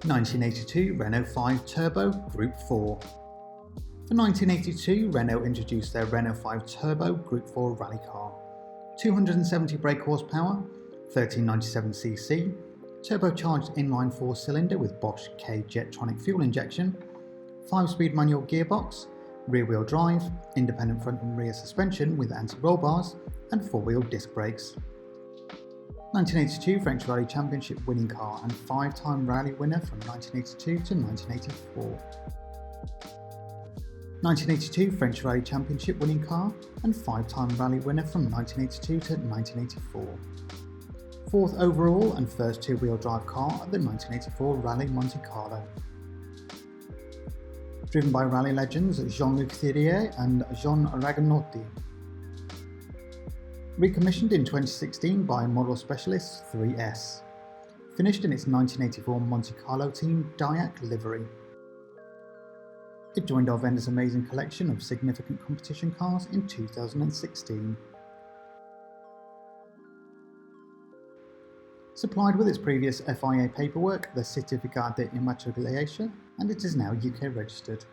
1982 Renault 5 Turbo Group 4. For 1982, Renault introduced their Renault 5 Turbo Group 4 rally car. 270 brake horsepower, 1397cc, turbocharged inline 4-cylinder with Bosch K Jetronic fuel injection, 5-speed manual gearbox, rear-wheel drive, independent front and rear suspension with anti-roll bars, and 4-wheel disc brakes. 1982 French Rally Championship winning car and 5-time rally winner from 1982 to 1984. 1982 French Rally Championship winning car and 5-time rally winner from 1982 to 1984. 4th overall and first two-wheel drive car at the 1984 Rally Monte Carlo. Driven by rally legends Jean-Luc Thirier and Jean Ragnoti. Recommissioned in 2016 by model specialist 3S. Finished in its 1984 Monte Carlo team Diac livery. It joined our vendor's amazing collection of significant competition cars in 2016. Supplied with its previous FIA paperwork, the Certificat d'Immatriculation, and it is now UK registered.